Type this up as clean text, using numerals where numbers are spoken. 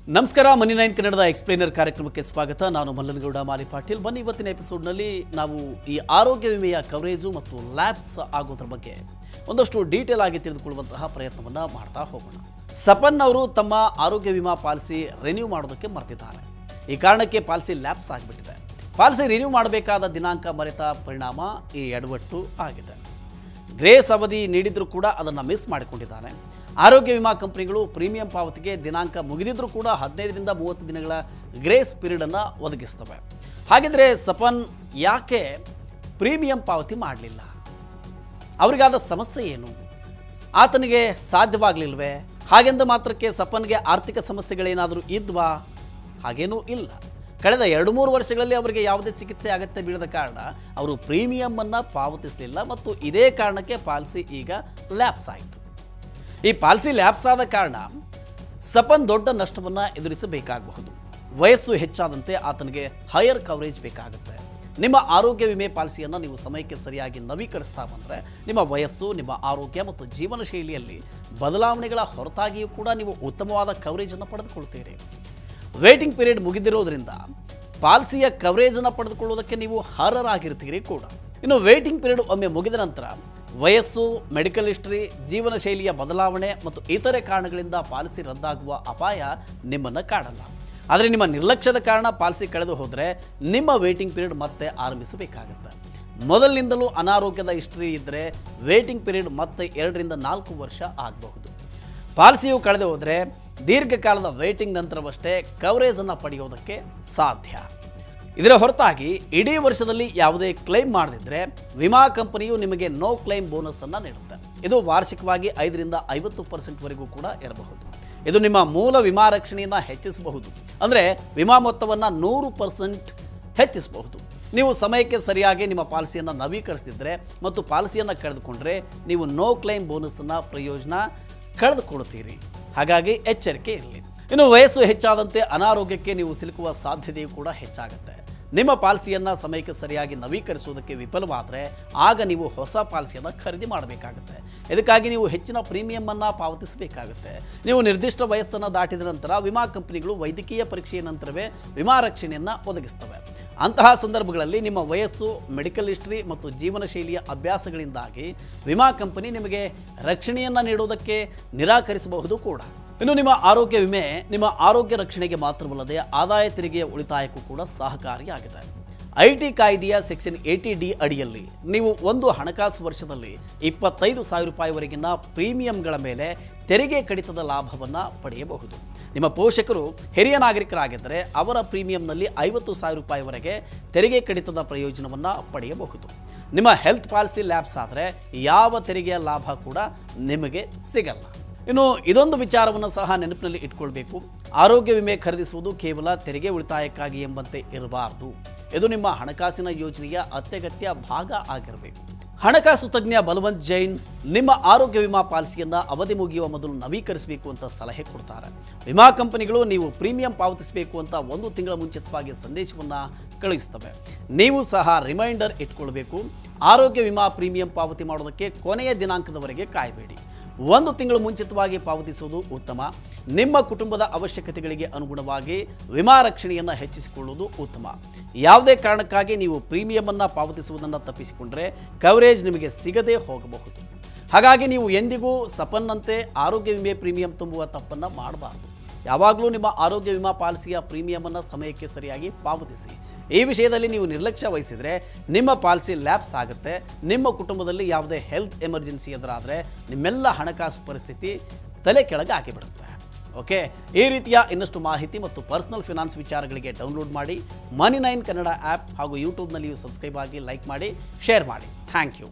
ನಮಸ್ಕಾರ ಮನಿ 9 ಕನ್ನಡದ ಎಕ್ಸ್ಪ್ಲೇನರ್ ಕಾರ್ಯಕ್ರಮಕ್ಕೆ ಸ್ವಾಗತ. ನಾನು ಮಲ್ಲನಗೌಡ ಮಾಲಿ ಪಾಟೀಲ್. ಬನ್ನಿ ಇವತ್ತಿನ ಎಪಿಸೋಡ್ನಲ್ಲಿ ನಾವು ಈ ಆರೋಗ್ಯ ವಿಮೆಯ ಕವರೇಜು ಮತ್ತು ಲ್ಯಾಬ್ಸ್ ಆಗೋದ್ರ ಬಗ್ಗೆ ಒಂದಷ್ಟು ಡೀಟೇಲ್ ಆಗಿ ತಿಳಿದುಕೊಳ್ಳುವಂತಹ ಪ್ರಯತ್ನವನ್ನು ಮಾಡ್ತಾ ಹೋಗೋಣ. ಸಪನ್ ಅವರು ತಮ್ಮ ಆರೋಗ್ಯ ವಿಮಾ ಪಾಲಿಸಿ ರಿನ್ಯೂ ಮಾಡೋದಕ್ಕೆ ಮರೆತಿದ್ದಾರೆ. ಈ ಕಾರಣಕ್ಕೆ ಪಾಲಿಸಿ ಲ್ಯಾಬ್ಸ್ ಆಗಿಬಿಟ್ಟಿದೆ. ಪಾಲಿಸಿ ರಿನ್ಯೂ ಮಾಡಬೇಕಾದ ದಿನಾಂಕ ಮರೆತ ಪರಿಣಾಮ ಈ ಎಡವಟ್ಟು ಆಗಿದೆ. ಗ್ರೇಸ್ ಅವಧಿ ನೀಡಿದರೂ ಕೂಡ ಅದನ್ನು ಮಿಸ್ ಮಾಡಿಕೊಂಡಿದ್ದಾನೆ. ಆರೋಗ್ಯ ವಿಮಾ ಕಂಪನಿಗಳು ಪ್ರೀಮಿಯಂ ಪಾವತಿಗೆ ದಿನಾಂಕ ಮುಗಿದಿದ್ರೂ ಕೂಡ 15ರಿಂದ 30 ದಿನಗಳ ಗ್ರೇಸ್ ಪೀರಿಯಡನ್ನು ಒದಗಿಸ್ತವೆ. ಹಾಗಿದ್ರೆ ಸಪನ್ ಯಾಕೆ ಪ್ರೀಮಿಯಂ ಪಾವತಿ ಮಾಡಲಿಲ್ಲ? ಅವರಿಗಾದ ಸಮಸ್ಯೆ ಏನು? ಆತನಿಗೆ ಸಾಧ್ಯವಾಗಲಿಲ್ವೇ? ಹಾಗೆಂದ ಮಾತ್ರಕ್ಕೆ ಸಪನ್ಗೆ ಆರ್ಥಿಕ ಸಮಸ್ಯೆಗಳೇನಾದರೂ ಇದ್ವಾ? ಹಾಗೇನೂ ಇಲ್ಲ. ಕಳೆದ 2-3 ವರ್ಷಗಳಲ್ಲಿ ಅವರಿಗೆ ಯಾವುದೇ ಚಿಕಿತ್ಸೆ ಅಗತ್ಯ ಬೀಳದ ಕಾರಣ ಅವರು ಪ್ರೀಮಿಯಮನ್ನು ಪಾವತಿಸಲಿಲ್ಲ ಮತ್ತು ಇದೇ ಕಾರಣಕ್ಕೆ ಪಾಲಿಸಿ ಈಗ ಲ್ಯಾಪ್ಸ್ ಆಯಿತು. ಈ ಪಾಲಿಸಿ ಲ್ಯಾಪ್ಸ್ ಆದ ಕಾರಣ ಸಪನ್ ದೊಡ್ಡ ನಷ್ಟವನ್ನು ಎದುರಿಸಬೇಕಾಗಬಹುದು. ವಯಸ್ಸು ಹೆಚ್ಚಾದಂತೆ ಆತನಿಗೆ ಹೈಯರ್ ಕವರೇಜ್ ಬೇಕಾಗುತ್ತೆ. ನಿಮ್ಮ ಆರೋಗ್ಯ ವಿಮೆ ಪಾಲಿಸಿಯನ್ನು ನೀವು ಸಮಯಕ್ಕೆ ಸರಿಯಾಗಿ ನವೀಕರಿಸ್ತಾ ಬಂದರೆ ನಿಮ್ಮ ವಯಸ್ಸು, ನಿಮ್ಮ ಆರೋಗ್ಯ ಮತ್ತು ಜೀವನ ಶೈಲಿಯಲ್ಲಿ ಬದಲಾವಣೆಗಳ ಹೊರತಾಗಿಯೂ ಕೂಡ ನೀವು ಉತ್ತಮವಾದ ಕವರೇಜನ್ನು ಪಡೆದುಕೊಳ್ತೀರಿ. ವೇಟಿಂಗ್ ಪೀರಿಯಡ್ ಮುಗಿದಿರೋದ್ರಿಂದ ಪಾಲಿಸಿಯ ಕವರೇಜನ್ನು ಪಡೆದುಕೊಳ್ಳೋದಕ್ಕೆ ನೀವು ಅರ್ಹರಾಗಿರ್ತೀರಿ ಕೂಡ. ಇನ್ನು ವೇಟಿಂಗ್ ಪೀರಿಯಡ್ ಒಮ್ಮೆ ಮುಗಿದ ನಂತರ ವಯಸ್ಸು, ಮೆಡಿಕಲ್ ಹಿಸ್ಟ್ರಿ, ಜೀವನ ಶೈಲಿಯ ಬದಲಾವಣೆ ಮತ್ತು ಇತರೆ ಕಾರಣಗಳಿಂದ ಪಾಲಿಸಿ ರದ್ದಾಗುವ ಅಪಾಯ ನಿಮ್ಮನ್ನು ಕಾಡಲ್ಲ. ಆದರೆ ನಿಮ್ಮ ನಿರ್ಲಕ್ಷ್ಯದ ಕಾರಣ ಪಾಲಿಸಿ ಕಳೆದು ಹೋದರೆ ನಿಮ್ಮ ವೇಟಿಂಗ್ ಪೀರಿಯಡ್ ಮತ್ತೆ ಆರಂಭಿಸಬೇಕಾಗುತ್ತೆ. ಮೊದಲಿನಿಂದಲೂ ಅನಾರೋಗ್ಯದ ಹಿಸ್ಟ್ರಿ ಇದ್ದರೆ ವೇಟಿಂಗ್ ಪೀರಿಯಡ್ ಮತ್ತೆ 2ರಿಂದ 4 ವರ್ಷ ಆಗಬಹುದು. ಪಾಲಿಸಿಯು ಕಳೆದು ಹೋದರೆ ದೀರ್ಘಕಾಲದ ವೇಟಿಂಗ್ ನಂತರವಷ್ಟೇ ಕವರೇಜನ್ನು ಪಡೆಯೋದಕ್ಕೆ ಸಾಧ್ಯ. ಇದರ ಹೊರತಾಗಿ ಇಡೀ ವರ್ಷದಲ್ಲಿ ಯಾವುದೇ ಕ್ಲೈಮ್ ಮಾಡದಿದ್ದರೆ ವಿಮಾ ಕಂಪನಿಯು ನಿಮಗೆ ನೋ ಕ್ಲೈಮ್ ಬೋನಸನ್ನು ನೀಡುತ್ತೆ. ಇದು ವಾರ್ಷಿಕವಾಗಿ 5ರಿಂದ 50% ಕೂಡ ಇರಬಹುದು. ಇದು ನಿಮ್ಮ ಮೂಲ ವಿಮಾ ರಕ್ಷಣೆಯನ್ನು ಹೆಚ್ಚಿಸಬಹುದು. ಅಂದರೆ ವಿಮಾ ಮೊತ್ತವನ್ನು 100% ಹೆಚ್ಚಿಸಬಹುದು. ನೀವು ಸಮಯಕ್ಕೆ ಸರಿಯಾಗಿ ನಿಮ್ಮ ಪಾಲಿಸಿಯನ್ನು ನವೀಕರಿಸದಿದ್ದರೆ ಮತ್ತು ಪಾಲಿಸಿಯನ್ನು ಕಳೆದುಕೊಂಡ್ರೆ ನೀವು ನೋ ಕ್ಲೈಮ್ ಬೋನಸನ್ನು ಪ್ರಯೋಜನ ಕಳೆದುಕೊಳ್ತೀರಿ. ಹಾಗಾಗಿ ಎಚ್ಚರಿಕೆ ಇರಲಿ. ಇನ್ನು ವಯಸ್ಸು ಹೆಚ್ಚಾದಂತೆ ಅನಾರೋಗ್ಯಕ್ಕೆ ನೀವು ಸಿಲುಕುವ ಸಾಧ್ಯತೆಯೂ ಕೂಡ ಹೆಚ್ಚಾಗುತ್ತೆ. ನಿಮ್ಮ ಪಾಲಿಸಿಯನ್ನು ಸಮಯಕ್ಕೆ ಸರಿಯಾಗಿ ನವೀಕರಿಸುವುದಕ್ಕೆ ವಿಫಲವಾದರೆ ಆಗ ನೀವು ಹೊಸ ಪಾಲಿಸಿಯನ್ನು ಖರೀದಿ ಮಾಡಬೇಕಾಗುತ್ತೆ. ಇದಕ್ಕಾಗಿ ನೀವು ಹೆಚ್ಚಿನ ಪ್ರೀಮಿಯಮನ್ನು ಪಾವತಿಸಬೇಕಾಗುತ್ತೆ. ನೀವು ನಿರ್ದಿಷ್ಟ ವಯಸ್ಸನ್ನು ದಾಟಿದ ನಂತರ ವಿಮಾ ಕಂಪನಿಗಳು ವೈದ್ಯಕೀಯ ಪರೀಕ್ಷೆಯ ನಂತರವೇ ವಿಮಾ ರಕ್ಷಣೆಯನ್ನು ಒದಗಿಸ್ತವೆ. ಅಂತಹ ಸಂದರ್ಭಗಳಲ್ಲಿ ನಿಮ್ಮ ವಯಸ್ಸು, ಮೆಡಿಕಲ್ ಹಿಸ್ಟ್ರಿ ಮತ್ತು ಜೀವನ ಶೈಲಿಯ ಅಭ್ಯಾಸಗಳಿಂದಾಗಿ ವಿಮಾ ಕಂಪನಿ ನಿಮಗೆ ರಕ್ಷಣೆಯನ್ನು ನೀಡುವುದಕ್ಕೆ ನಿರಾಕರಿಸಬಹುದು ಕೂಡ. ಇನ್ನು ನಿಮ್ಮ ಆರೋಗ್ಯ ವಿಮೆ ನಿಮ್ಮ ಆರೋಗ್ಯ ರಕ್ಷಣೆಗೆ ಮಾತ್ರವಲ್ಲದೆ ಆದಾಯ ತೆರಿಗೆಯ ಉಳಿತಾಯಕ್ಕೂ ಕೂಡ ಸಹಕಾರಿಯಾಗಿದೆ. IT ಕಾಯ್ದೆಯ ಸೆಕ್ಷನ್ 80D ಅಡಿಯಲ್ಲಿ ನೀವು ಒಂದು ಹಣಕಾಸು ವರ್ಷದಲ್ಲಿ 25,000 ರೂಪಾಯಿವರೆಗಿನ ಪ್ರೀಮಿಯಂಗಳ ಮೇಲೆ ತೆರಿಗೆ ಕಡಿತದ ಲಾಭವನ್ನು ಪಡೆಯಬಹುದು. ನಿಮ್ಮ ಪೋಷಕರು ಹಿರಿಯ ನಾಗರಿಕರಾಗಿದ್ದರೆ ಅವರ ಪ್ರೀಮಿಯಂನಲ್ಲಿ 50,000 ರೂಪಾಯಿವರೆಗೆ ತೆರಿಗೆ ಕಡಿತದ ಪ್ರಯೋಜನವನ್ನು ಪಡೆಯಬಹುದು. ನಿಮ್ಮ ಹೆಲ್ತ್ ಪಾಲಿಸಿ ಲ್ಯಾಪ್ಸ್ ಆದರೆ ಯಾವ ತೆರಿಗೆಯ ಲಾಭ ಕೂಡ ನಿಮಗೆ ಸಿಗಲ್ಲ. ಇನ್ನು ಇದೊಂದು ವಿಚಾರವನ್ನು ಸಹ ನೆನಪಿನಲ್ಲಿ ಇಟ್ಕೊಳ್ಬೇಕು. ಆರೋಗ್ಯ ವಿಮೆ ಖರೀದಿಸುವುದು ಕೇವಲ ತೆರಿಗೆ ಉಳಿತಾಯಕ್ಕಾಗಿ ಎಂಬಂತೆ ಇರಬಾರ್ದು. ಇದು ನಿಮ್ಮ ಹಣಕಾಸಿನ ಯೋಜನೆಯ ಅತ್ಯಗತ್ಯ ಭಾಗ ಆಗಿರಬೇಕು. ಹಣಕಾಸು ತಜ್ಞ ಬಲವಂತ್ ಜೈನ್ ನಿಮ್ಮ ಆರೋಗ್ಯ ವಿಮಾ ಪಾಲಿಸಿಯನ್ನು ಅವಧಿ ಮುಗಿಯುವ ಮೊದಲು ನವೀಕರಿಸಬೇಕು ಅಂತ ಸಲಹೆ ಕೊಡ್ತಾರೆ. ವಿಮಾ ಕಂಪನಿಗಳು ನೀವು ಪ್ರೀಮಿಯಂ ಪಾವತಿಸಬೇಕು ಅಂತ 1 ತಿಂಗಳ ಮುಂಚಿತವಾಗಿ ಸಂದೇಶವನ್ನು ಕಳುಹಿಸ್ತವೆ. ನೀವು ಸಹ ರಿಮೈಂಡರ್ ಇಟ್ಕೊಳ್ಬೇಕು. ಆರೋಗ್ಯ ವಿಮಾ ಪ್ರೀಮಿಯಂ ಪಾವತಿ ಮಾಡೋದಕ್ಕೆ ಕೊನೆಯ ದಿನಾಂಕದವರೆಗೆ ಕಾಯಬೇಡಿ. 1 ತಿಂಗಳು ಮುಂಚಿತವಾಗಿ ಪಾವತಿಸುವುದು ಉತ್ತಮ. ನಿಮ್ಮ ಕುಟುಂಬದ ಅವಶ್ಯಕತೆಗಳಿಗೆ ಅನುಗುಣವಾಗಿ ವಿಮಾ ರಕ್ಷಣೆಯನ್ನು ಹೆಚ್ಚಿಸಿಕೊಳ್ಳುವುದು ಉತ್ತಮ. ಯಾವುದೇ ಕಾರಣಕ್ಕಾಗಿ ನೀವು ಪ್ರೀಮಿಯಮನ್ನು ಪಾವತಿಸುವುದನ್ನು ತಪ್ಪಿಸಿಕೊಂಡರೆ ಕವರೇಜ್ ನಿಮಗೆ ಸಿಗದೇ ಹೋಗಬಹುದು. ಹಾಗಾಗಿ ನೀವು ಎಂದಿಗೂ ಸಪನ್ನಂತೆ ಆರೋಗ್ಯ ವಿಮೆ ಪ್ರೀಮಿಯಂ ತುಂಬುವ ತಪ್ಪನ್ನು ಮಾಡಬಾರದು. ಯಾವಾಗಲೂ ನಿಮ್ಮ ಆರೋಗ್ಯ ವಿಮಾ ಪಾಲಿಸಿಯ ಪ್ರೀಮಿಯಮನ್ನು ಸಮಯಕ್ಕೆ ಸರಿಯಾಗಿ ಪಾವತಿಸಿ. ಈ ವಿಷಯದಲ್ಲಿ ನೀವು ನಿರ್ಲಕ್ಷ್ಯ ವಹಿಸಿದರೆ ನಿಮ್ಮ ಪಾಲಿಸಿ ಲ್ಯಾಪ್ಸ್ ಆಗುತ್ತೆ. ನಿಮ್ಮ ಕುಟುಂಬದಲ್ಲಿ ಯಾವುದೇ ಹೆಲ್ತ್ ಎಮರ್ಜೆನ್ಸಿ ಎದುರಾದರೆ ನಿಮ್ಮೆಲ್ಲ ಹಣಕಾಸು ಪರಿಸ್ಥಿತಿ ತಲೆ ಕೆಳಗೆ ಹಾಕಿಬಿಡುತ್ತೆ. ಓಕೆ, ಈ ರೀತಿಯ ಇನ್ನಷ್ಟು ಮಾಹಿತಿ ಮತ್ತು ಪರ್ಸನಲ್ ಫಿನಾನ್ಸ್ ವಿಚಾರಗಳಿಗೆ ಡೌನ್ಲೋಡ್ ಮಾಡಿ ಮನಿ 9 ಕನ್ನಡ ಆ್ಯಪ್ ಹಾಗೂ ಯೂಟ್ಯೂಬ್ನಲ್ಲಿಯೂ ಸಬ್ಸ್ಕ್ರೈಬ್ ಆಗಿ, ಲೈಕ್ ಮಾಡಿ, ಶೇರ್ ಮಾಡಿ. Thank you.